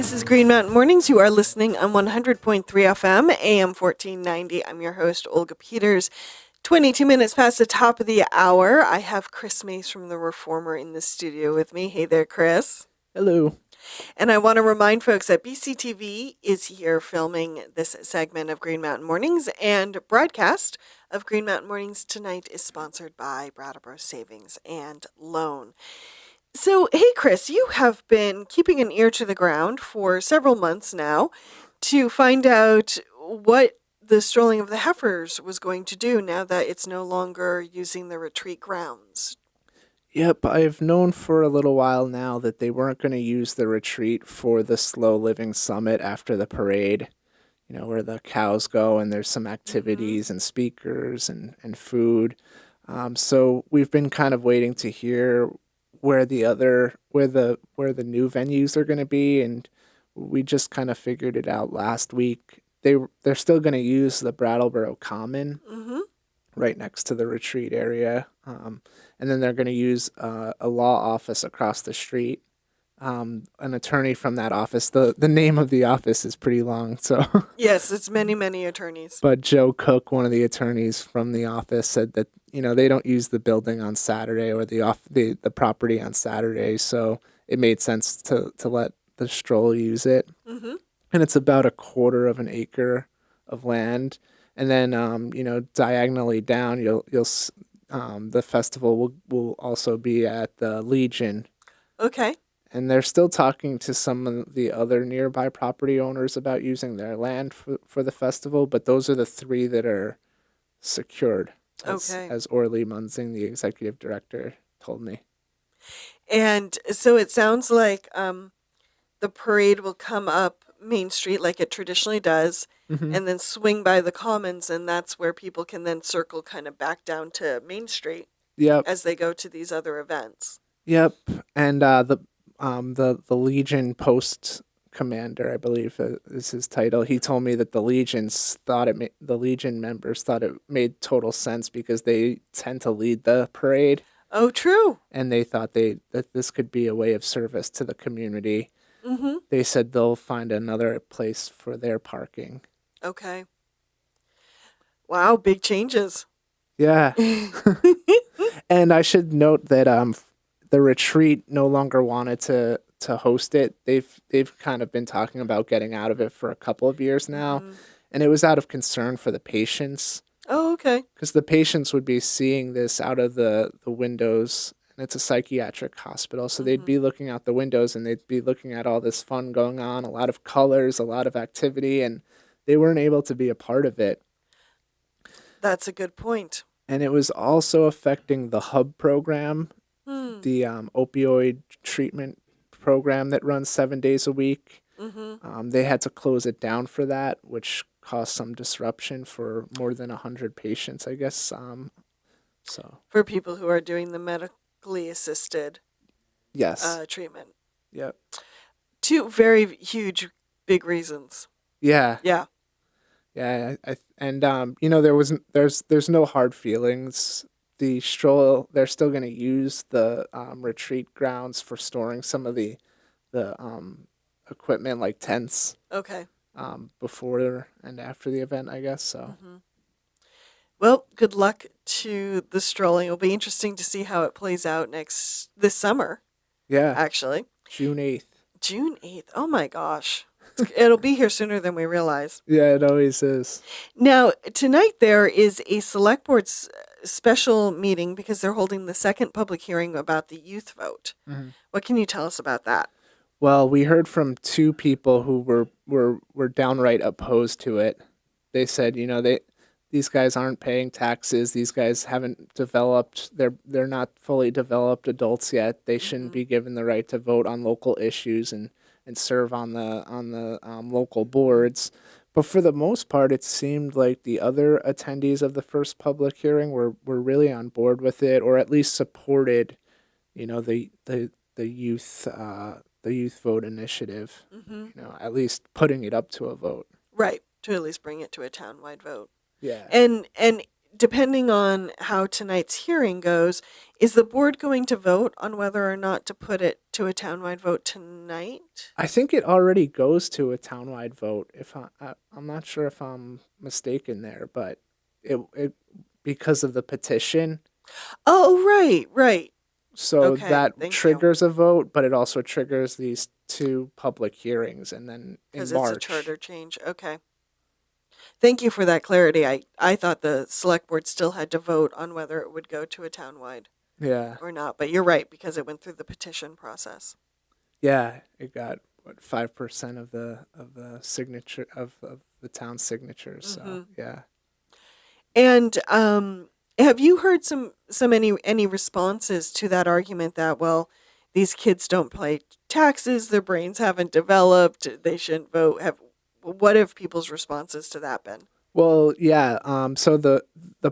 This is Green Mountain Mornings. You are listening on 100.3 FM, AM 1490. I'm your host, Olga Peters. 22 minutes past the top of the hour. I have Chris Mace from The Reformer in the studio with me. Hey there, Chris. Hello. And I want to remind folks that BCTV is here filming this segment of Green Mountain Mornings, and broadcast of Green Mountain Mornings tonight is sponsored by Brattleboro Savings and Loan. So, hey, Chris, you have been keeping an ear to the ground for several months now to find out what the Strolling of the Heifers was going to do now that it's no longer using the retreat grounds. Yep, I've known for a little while now that they weren't going to use the retreat for the Slow Living Summit after the parade, where the cows go and there's some activities and speakers and food. So we've been kind of waiting to hear where the new venues are going to be, and we just kind of figured it out last week. They're still going to use the Brattleboro Common right next to the retreat area, and then they're going to use a law office across the street. An attorney from that office. The name of the office is pretty long, so Yes, it's many attorneys. But Joe Cook, one of the attorneys from the office, said that they don't use the building on Saturday or the property on Saturday, so it made sense to let the Stroll use it. And it's about 1/4 of an acre of land, and then diagonally down, the festival will also be at the Legion. Okay. And they're still talking to some of the other nearby property owners about using their land for the festival, but those are the 3 that are secured, as Orly Munzing, the executive director, told me. And so it sounds like the parade will come up Main Street like it traditionally does, and then swing by the Commons, and that's where people can then circle kind of back down to Main Street as they go to these other events. Yep. And the Legion post commander, I believe is his title. He told me that the Legion members thought it made total sense because they tend to lead the parade. Oh, true. And they thought that this could be a way of service to the community. They said they'll find another place for their parking. Okay. Wow, big changes. Yeah. And I should note that the retreat no longer wanted to host it. They've kind of been talking about getting out of it for a couple of years now, and it was out of concern for the patients. Oh, okay. Because the patients would be seeing this out of the windows, and it's a psychiatric hospital, so they'd be looking out the windows and they'd be looking at all this fun going on, a lot of colors, a lot of activity, and they weren't able to be a part of it. That's a good point. And it was also affecting the HUB program, the opioid treatment program that runs 7 days a week. They had to close it down for that, which caused some disruption for more than 100 patients, I guess. For people who are doing the medically assisted treatment. Yep. 2 very huge, big reasons. Yeah. Yeah. Yeah, there's no hard feelings. The Stroll, they're still going to use the retreat grounds for storing some of the equipment like tents. Okay. Before and after the event, I guess. So. Well, good luck to the Strolling. It'll be interesting to see how it plays out this summer. Yeah. Actually. June 8th. June 8th. Oh my gosh. It'll be here sooner than we realize. Yeah, it always is. Now, tonight there is a select board special meeting because they're holding the second public hearing about the youth vote. What can you tell us about that? Well, we heard from 2 people who were downright opposed to it. They said, these guys aren't paying taxes. These guys haven't developed. They're not fully developed adults yet. They shouldn't be given the right to vote on local issues and serve on the local boards. But for the most part, it seemed like the other attendees of the first public hearing were really on board with it, or at least supported, the youth vote initiative. At least putting it up to a vote. Right, to at least bring it to a townwide vote. Yeah. And depending on how tonight's hearing goes, is the board going to vote on whether or not to put it to a townwide vote tonight? I think it already goes to a townwide vote. If I'm not sure if I'm mistaken there, but it because of the petition, Oh, right, right. so Okay, that thank you. triggers a vote, but it also triggers these two public hearings, and then in Because it's a March. charter change. Okay. Thank you for that clarity. I thought the select board still had to vote on whether it would go to a townwide Yeah, or not, but you're right because it went through the petition process. yeah, it got what 5% of the signature of the town signatures. So Hmm. yeah. And have you heard some any responses to that argument that, well, these kids don't pay taxes, their brains haven't developed, they shouldn't vote? Have What have people's responses to that been? Well, yeah. So the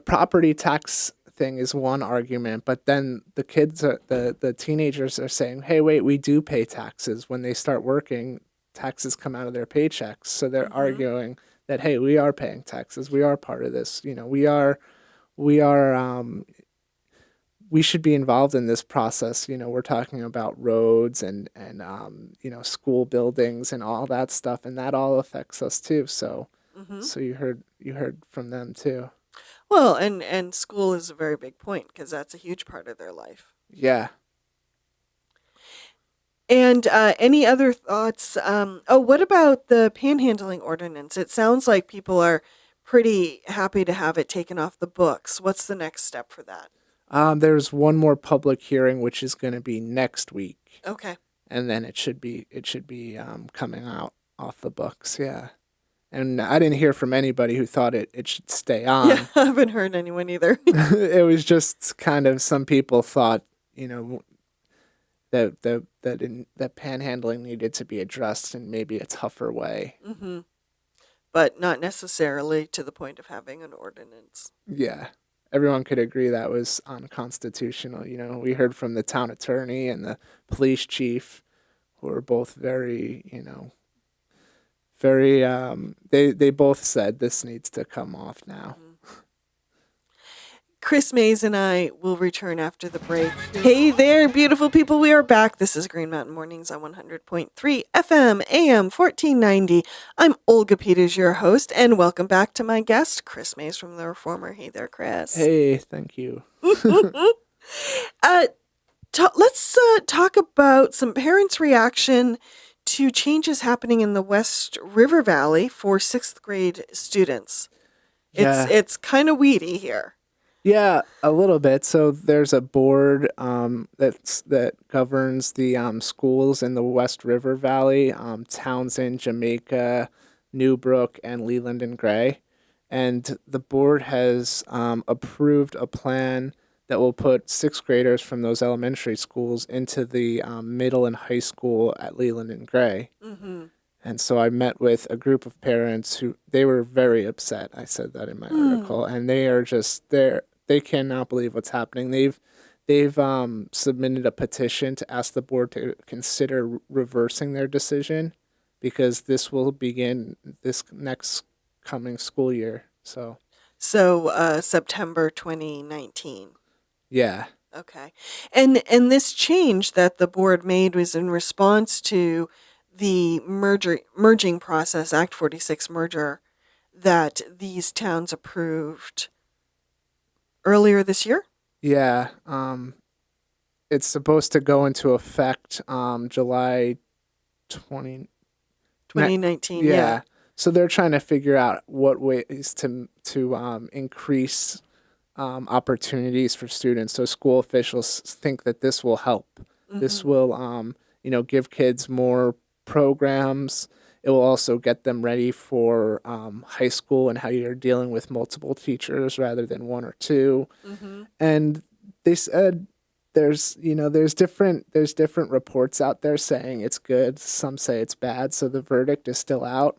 property tax thing is one argument, but then the teenagers are saying, "Hey, wait, we do pay taxes when they start working. Taxes come out of their paychecks." So they're Hmm. arguing that, "Hey, we are paying taxes. We are part of this. We are we should be involved in this process. We're talking about roads and school buildings and all that stuff, and that all affects us too." So Hmm. so you heard from them too. Well, and school is a very big point because that's a huge part of their life. Yeah. And any other thoughts? Oh, what about the panhandling ordinance? It sounds like people are pretty happy to have it taken off the books. What's the next step for that? There's one more public hearing which is going to be next week, Okay. and then it should be coming out off the books. Yeah. And I didn't hear from anybody who thought it should stay Yeah, on. I haven't heard anyone either. It was just kind of some people thought, that panhandling needed to be addressed in maybe a tougher way. Hmm. But not necessarily to the point of having an ordinance. Yeah. Everyone could agree that was unconstitutional. We heard from the town attorney and the police chief, who were both very they both said this needs to come off now. Mhm. Chris Mays and I will return after the break. Hey there, beautiful people. We are back. This is Green Mountain Mornings on 100.3 FM, AM 1490. I'm Olga Peters, your host, and welcome back to my guest, Chris Mays from The Reformer. Hey there, Chris. Hey, thank you. uh, let's talk about some parents' reaction to changes happening in the West River Valley for sixth grade students. Yeah. It's kind of weedy here. Yeah, a little bit. So there's a board that governs the schools in the West River Valley, Townsend, Jamaica, Newbrook, and Leland and Gray. And the board has approved a plan that will put sixth graders from those elementary schools into the middle and high school at Leland and Gray. Mm-hmm. And so I met with a group of parents who they were very upset. I said that in my article, and they are just they cannot believe what's happening. They've submitted a petition to ask the board to consider reversing their decision because this will begin this next coming school year. So September 2019. yeah, Okay. And this change that the board made was in response to the merging process, Act 46 merger, that these towns approved earlier this year. yeah. It's supposed to go into effect July 20. 2019, Yeah. yeah. So they're trying to figure out what ways to increase opportunities for students. So school officials think that this will help. This Hmm. will give kids more programs. It will also get them ready for high school and how you're dealing with multiple teachers rather than one or two. Hmm. And they said there's different reports out there saying it's good. Some say it's bad. So the verdict is still out.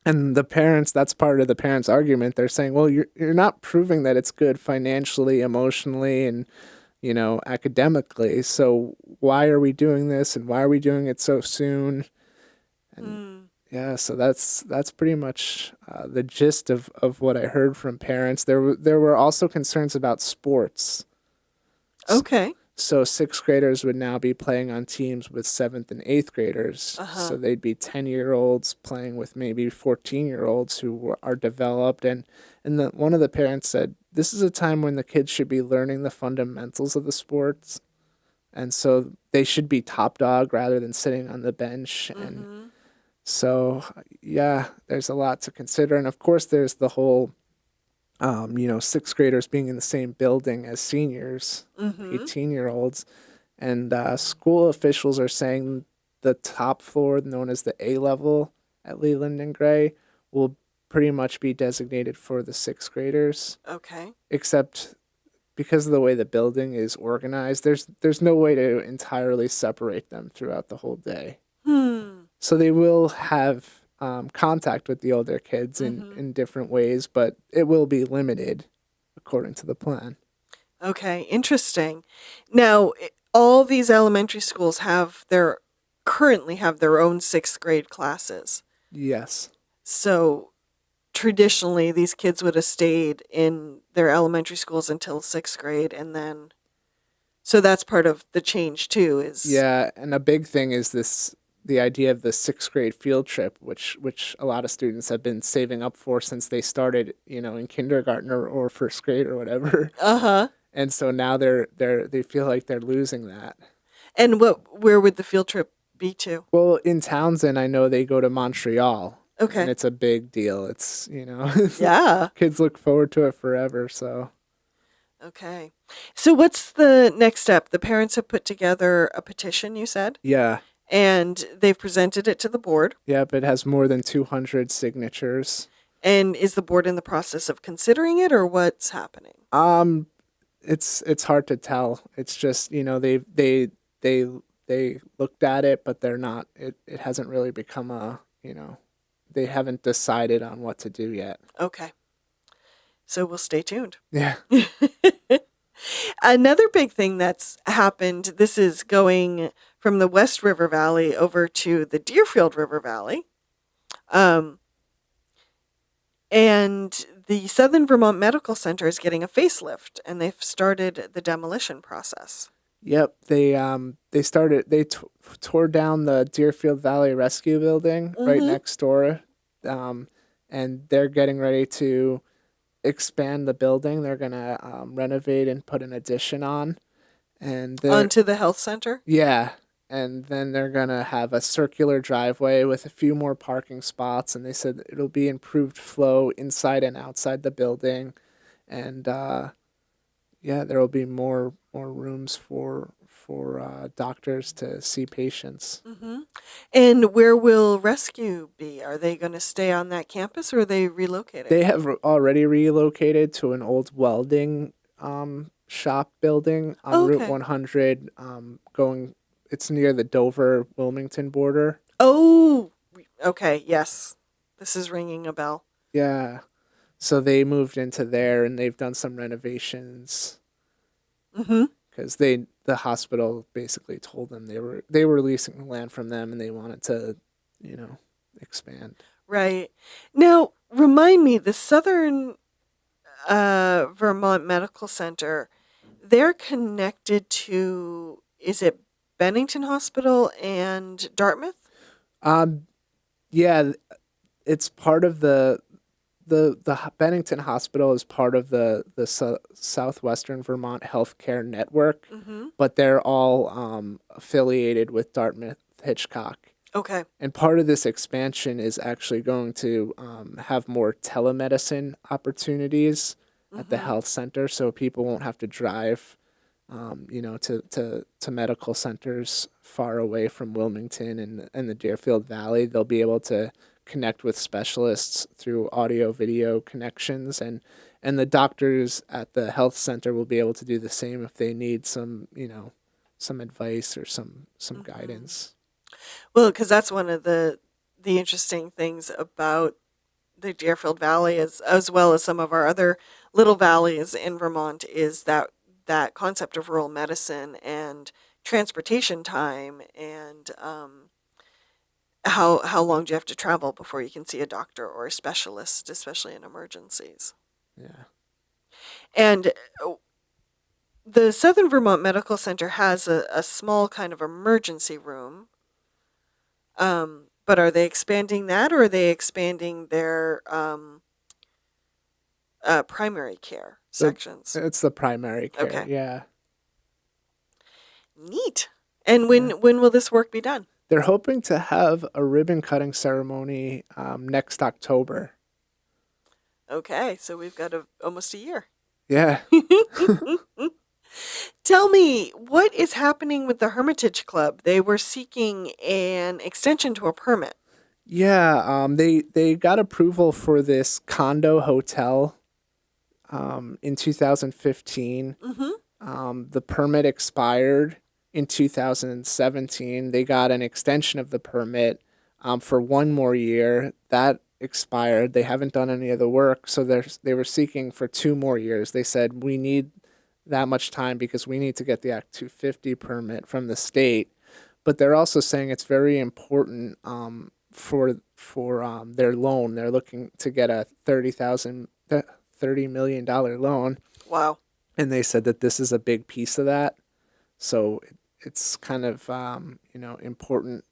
And the parents, that's part of the parents' argument. They're saying, well, you're not proving that it's good financially, emotionally, and academically. So why are we doing this, and why are we doing it so soon? And Yeah, so that's pretty much the gist of what I heard from parents. There were also concerns about sports. S- Okay. So sixth graders would now be playing on teams with seventh and eighth graders. Uh-huh. So they'd be 10-year-olds playing with maybe 14-year-olds who are developed. And one of the parents said, this is a time when the kids should be learning the fundamentals of the sports. And so they should be top dog rather than sitting on the bench. And Mhm. so, yeah, there's a lot to consider. And of course, there's the whole sixth graders being in the same building as seniors, Mhm. 18-year-olds. And school officials are saying the top floor, known as the A level at Leland and Gray, will pretty much be designated for the sixth graders, Okay. except because of the way the building is organized, there's no way to entirely separate them throughout the whole day. Hmm. So they will have contact with the older kids Mhm. in different ways, but it will be limited according to the plan. Okay, interesting. Now, all these elementary schools currently have their own 6th grade classes. Yes. So, traditionally these kids would have stayed in their elementary schools until 6th grade, and then so that's part of the change too is Yeah, and a big thing is the idea of the sixth grade field trip, which a lot of students have been saving up for since they started, in kindergarten or first grade or whatever. uh-huh. And so now they feel like they're losing that. And where would the field trip be to? Well, in Townsend, I know they go to Montreal, and Okay. it's a big deal. It's Yeah. kids look forward to it forever. So Okay. So what's the next step? The parents have put together a petition, you said, yeah, and they've presented it to the board. yep, it has more than 200 signatures. And is the board in the process of considering it, or what's happening? Um, it's hard to tell. It's just they they looked at it, but they're not. It hasn't really become they haven't decided on what to do yet. Okay. So we'll stay tuned. Yeah. Another big thing that's happened, this is going from the West River Valley over to the Deerfield River Valley. Um, and the Southern Vermont Medical Center is getting a facelift, and they've started the demolition process. Yep. They tore down the Deerfield Valley Rescue Building right Mm-hmm. next door, um, and they're getting ready to expand the building. They're gonna renovate and put an addition on, and they're Onto the health center. yeah, and then they're gonna have a circular driveway with a few more parking spots, and they said it'll be improved flow inside and outside the building, and yeah, there will be more rooms for doctors to see patients. Mm-hmm. And where will rescue be? Are they going to stay on that campus, or are they relocating? They have already relocated to an old welding shop building on Oh, Route okay. 100, going. It's near the Dover Wilmington border. Oh, okay. Yes. This is ringing a bell. Yeah. So they moved into there and they've done some renovations Mm-hmm. because the hospital basically told them they were leasing the land from them and they wanted to, you know, expand. Right. Now, remind me, the Southern Vermont Medical Center, they're connected to, is it Bennington Hospital and Dartmouth? Um, yeah, it's part of the Bennington Hospital is part of the Southwestern Vermont Healthcare Network, Mm-hmm. but they're all affiliated with Dartmouth Hitchcock. Okay. And part of this expansion is actually going to have more telemedicine opportunities at the Mm-hmm. health center, so people won't have to drive, to medical centers far away from Wilmington and the Deerfield Valley. They'll be able to connect with specialists through audio video connections, and the doctors at the health center will be able to do the same if they need some advice or some Mm-hmm. guidance. Well, because that's one of the interesting things about the Deerfield Valley, as well as some of our other little valleys in Vermont, is that concept of rural medicine and transportation time, and how long do you have to travel before you can see a doctor or a specialist, especially in emergencies? Yeah. And the Southern Vermont Medical Center has a small kind of emergency room. But are they expanding that, or are they expanding their primary care The sections? it's the primary care. Okay, Yeah. neat. And Yeah. when will this work be done? They're hoping to have a ribbon cutting ceremony next October. Okay, so we've got almost a year. Yeah. Tell me, what is happening with the Hermitage Club? They were seeking an extension to a permit. Yeah. They got approval for this condo hotel in 2015. Mm-hmm. The permit expired in 2017. They got an extension of the permit for one more year. That expired. They haven't done any of the work, so they were seeking for 2 more years. They said we need that much time because we need to get the Act 250 permit from the state. But they're also saying it's very important for their loan. They're looking to get a $30 million loan, Wow. and they said that this is a big piece of that. So it's kind of important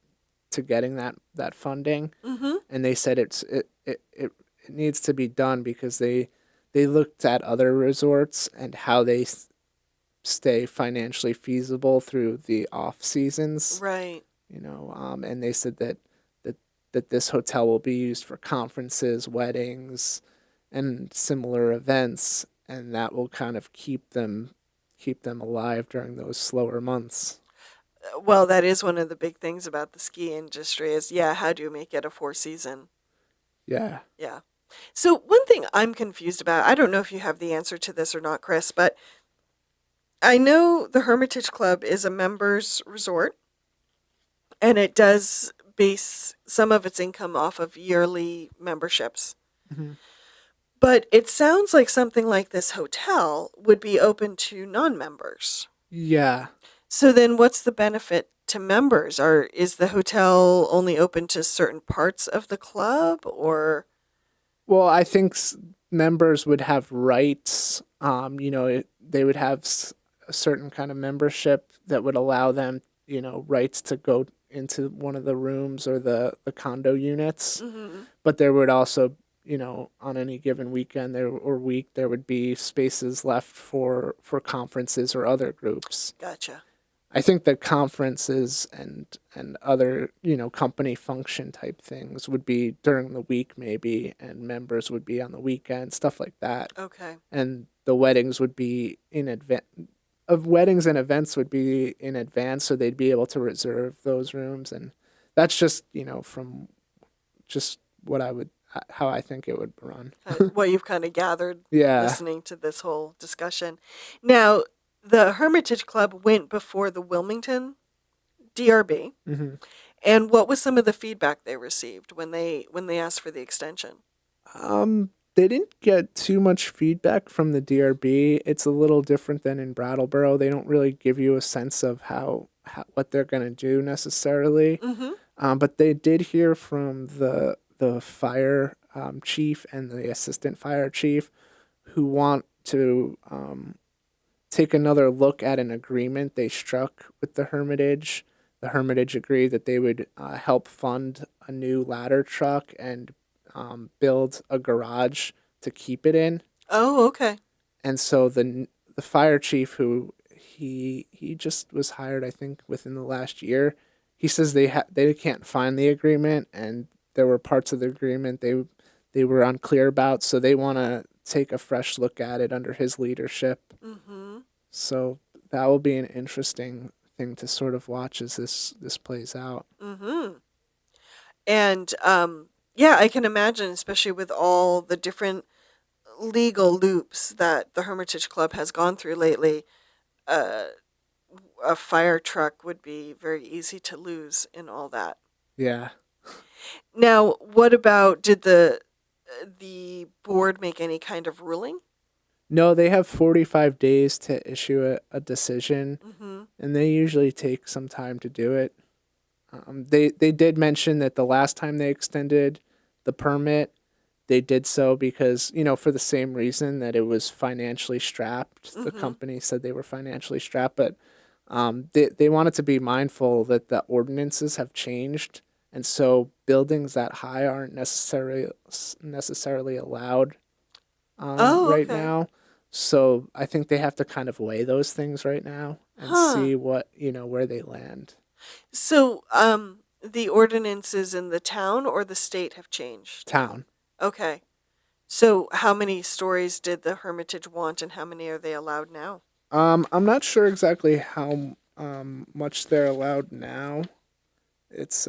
to getting that funding. Mm-hmm. And they said it needs to be done because they looked at other resorts and how they stay financially feasible through the off seasons. Right. And they said that this hotel will be used for conferences, weddings, and similar events, and that will kind of keep them alive during those slower months. Well, that is one of the big things about the ski industry is, yeah, how do you make it a four season? Yeah. Yeah. So one thing I'm confused about, I don't know if you have the answer to this or not, Chris, but I know the Hermitage Club is a members resort and it does base some of its income off of yearly memberships. Hmm. But it sounds like something like this hotel would be open to non-members. Yeah. So then what's the benefit to members? Or is the hotel only open to certain parts of the club or Well, I think members would have rights. They would have a certain kind of membership that would allow them, rights to go into one of the rooms or the condo units. Mhm. But there would also, on any given weekend or week, there would be spaces left for conferences or other groups. Gotcha. I think that conferences and other company function type things would be during the week maybe, and members would be on the weekend, stuff like that. Okay. And the weddings would be in advance. Of weddings and events would be in advance, so they'd be able to reserve those rooms, and that's just from just what I would how I think it would run. What you've kind of gathered Yeah. listening to this whole discussion. Now, the Hermitage Club went before the Wilmington DRB. Hmm. And what was some of the feedback they received when they asked for the extension? They didn't get too much feedback from the DRB. It's a little different than in Brattleboro. They don't really give you a sense of how what they're going to do necessarily. Mm-hmm. But they did hear from the fire chief and the assistant fire chief who want to take another look at an agreement they struck with the Hermitage. The Hermitage agreed that they would help fund a new ladder truck and build a garage to keep it in. Oh, okay. And so the fire chief, who he just was hired, I think, within the last year, he says they can't find the agreement, and there were parts of the agreement they were unclear about, so they want to take a fresh look at it under his leadership. Mm-hmm. So that will be an interesting thing to sort of watch as this plays out. Mm-hmm. And yeah, I can imagine, especially with all the different legal loops that the Hermitage Club has gone through lately, uh, a fire truck would be very easy to lose in all that. Yeah. Now, what about did the board make any kind of ruling? No, they have 45 days to issue a decision, Mm-hmm. and they usually take some time to do it. They did mention that the last time they extended the permit, they did so because, for the same reason that it was financially strapped. The Mm-hmm. company said they were financially strapped, but they wanted to be mindful that the ordinances have changed, and so buildings that high aren't necessarily allowed Oh, right okay. now. So I think they have to kind of weigh those things right now and Huh. see what where they land. So, the ordinances in the town or the state have changed. Town. Okay. So, how many stories did the Hermitage want, and how many are they allowed now? I'm not sure exactly how much they're allowed now. It's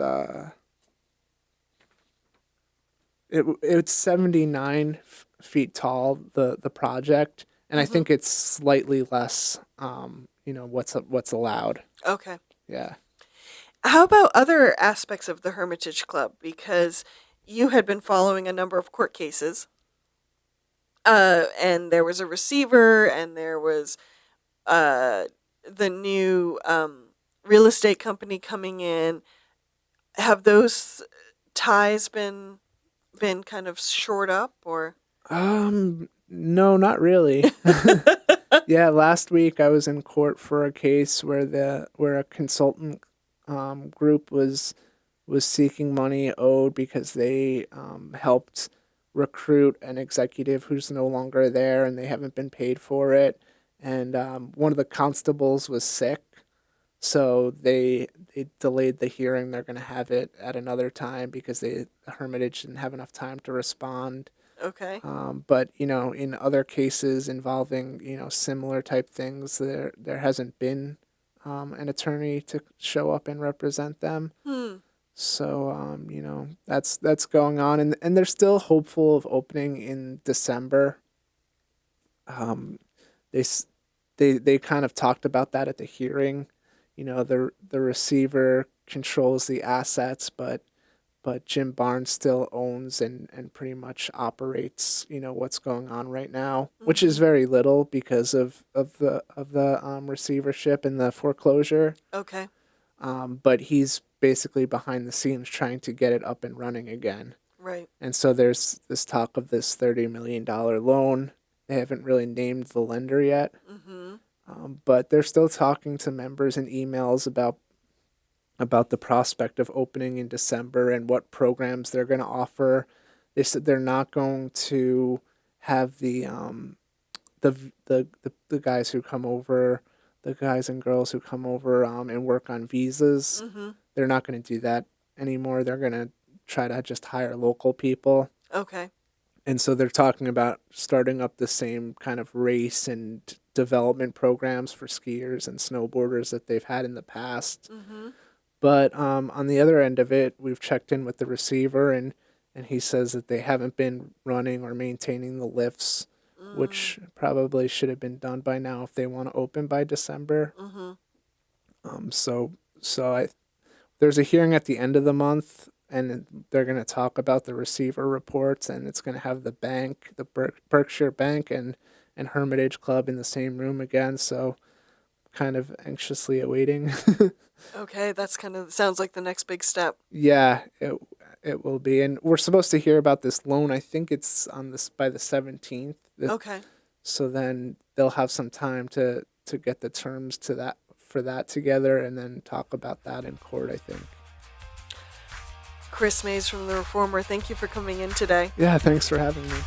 it's 79 feet tall, the project, and I Mm-hmm. think it's slightly less what's allowed. Okay. Yeah. How about other aspects of the Hermitage Club? Because you had been following a number of court cases, and there was a receiver, and there was uh, the new real estate company coming in. Have those ties been kind of shored up, or? No, not really. Yeah, last week I was in court for a case where a consultant group was seeking money owed because they helped recruit an executive who's no longer there and they haven't been paid for it. And one of the constables was sick, so they delayed the hearing. They're going to have it at another time because the Hermitage didn't have enough time to respond. Okay. But in other cases involving similar type things, there hasn't been an attorney to show up and represent them. Hmm. So that's going on, and they're still hopeful of opening in December. Um, they s- they kind of talked about that at the hearing. The receiver controls the assets, but Jim Barnes still owns and pretty much operates, what's going on right now, which is Mm-hmm. very little because of the receivership and the foreclosure. Okay. But he's basically behind the scenes trying to get it up and running again. Right. And so there's this talk of this $30 million loan. They haven't really named the lender yet, Mm-hmm. but they're still talking to members in emails about the prospect of opening in December and what programs they're going to offer. They said they're not going to have the guys who come over, the guys and girls who come over and work on visas. Mm-hmm. They're not going to do that anymore. They're going to try to just hire local people. Okay. And so they're talking about starting up the same kind of race and development programs for skiers and snowboarders that they've had in the past. Mm-hmm. But on the other end of it, we've checked in with the receiver, and he says that they haven't been running or maintaining the lifts, Mm. which probably should have been done by now if they want to open by December. Mm-hmm. So there's a hearing at the end of the month, and they're going to talk about the receiver reports, and it's going to have the bank, the Berkshire Bank, and Hermitage Club in the same room again. So kind of anxiously awaiting. Okay, that's kind of sounds like the next big step. Yeah, it will be, and we're supposed to hear about this loan. I think it's on this by the 17th. Okay. So then they'll have some time to get the terms to that for that together, and then talk about that in court. I think. Chris Mays from The Reformer, thank you for coming in today. Yeah, thanks for having me.